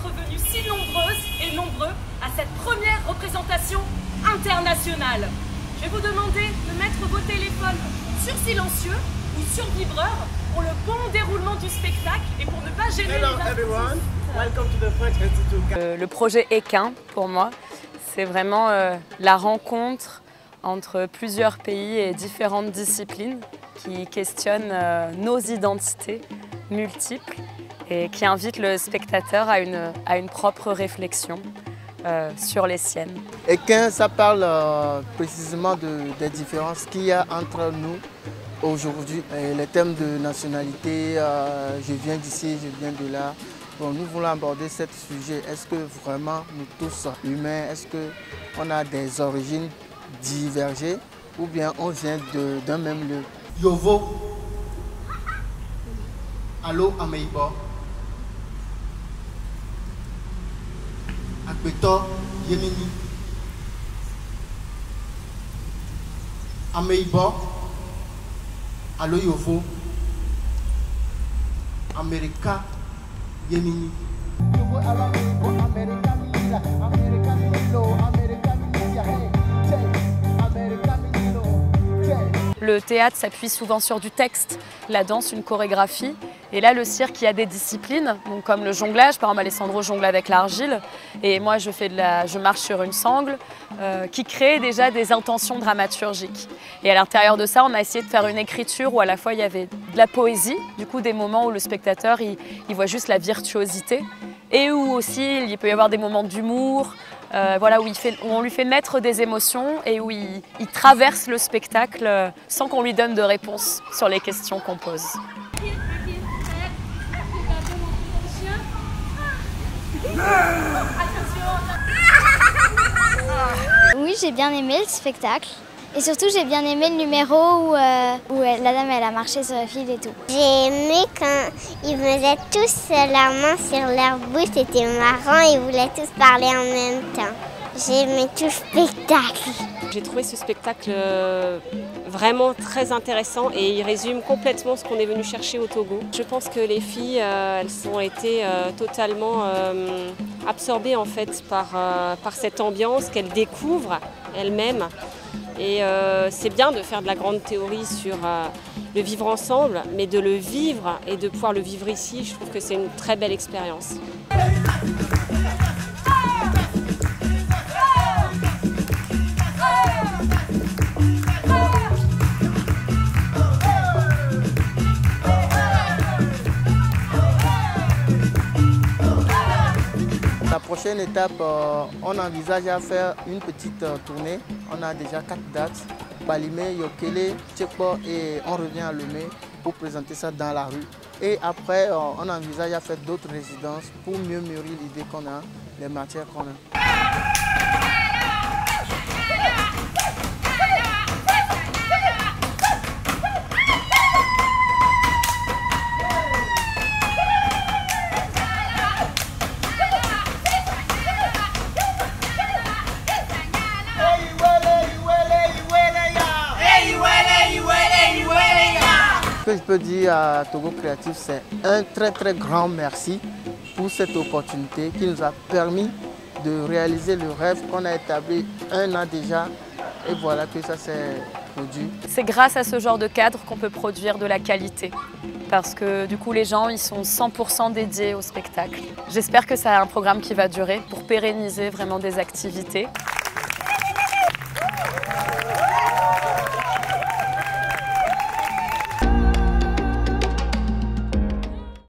venus si nombreuses et nombreux à cette première représentation internationale. Je vais vous demander de mettre vos téléphones sur silencieux ou sur vibreur pour le bon déroulement du spectacle et pour ne pas gêner les artistes. Le projet Équin, pour moi, c'est vraiment la rencontre entre plusieurs pays et différentes disciplines qui questionnent nos identités multiples et qui invitent le spectateur à une propre réflexion sur les siennes. Équin, ça parle précisément des différences qu'il y a entre nous aujourd'hui. Les thèmes de nationalité, je viens d'ici, je viens de là. Bon, nous voulons aborder ce sujet. Est-ce que vraiment nous tous humains, est-ce qu'on a des origines divergées ou bien on vient d'un même lieu? Yovo, allo Ameibo, Akbeto Yemeni, Ameibo, allo Yovo, America Yemeni. Le théâtre s'appuie souvent sur du texte, la danse, une chorégraphie. Et là, le cirque, il y a des disciplines, donc comme le jonglage. Par exemple, Alessandro jongle avec l'argile. Et moi, je marche sur une sangle qui crée déjà des intentions dramaturgiques. Et à l'intérieur de ça, on a essayé de faire une écriture où à la fois il y avait de la poésie, du coup des moments où le spectateur il voit juste la virtuosité. Et où aussi il peut y avoir des moments d'humour, voilà, où on lui fait naître des émotions et où il traverse le spectacle sans qu'on lui donne de réponse sur les questions qu'on pose. Oui, j'ai bien aimé le spectacle. Et surtout, j'ai bien aimé le numéro où la dame elle a marché sur le fil et tout. J'ai aimé quand ils faisaient tous la main sur leur bouche, c'était marrant, ils voulaient tous parler en même temps. J'ai aimé tout le spectacle. J'ai trouvé ce spectacle vraiment très intéressant et il résume complètement ce qu'on est venu chercher au Togo. Je pense que les filles, elles ont été totalement absorbées en fait par cette ambiance qu'elles découvrent elles-mêmes. Et c'est bien de faire de la grande théorie sur le vivre ensemble, mais de le vivre et de pouvoir le vivre ici, je trouve que c'est une très belle expérience. La prochaine étape, on envisage à faire une petite tournée. On a déjà 4 dates, Balimé, Yokele, Tchekpo et on revient à Lomé pour présenter ça dans la rue. Et après, on envisage à faire d'autres résidences pour mieux mûrir l'idée qu'on a, les matières qu'on a. Ce que je peux dire à Togo Créatif, c'est un très grand merci pour cette opportunité qui nous a permis de réaliser le rêve qu'on a établi 1 an déjà et voilà que ça s'est produit. C'est grâce à ce genre de cadre qu'on peut produire de la qualité parce que du coup les gens ils sont 100% dédiés au spectacle. J'espère que ça a un programme qui va durer pour pérenniser vraiment des activités.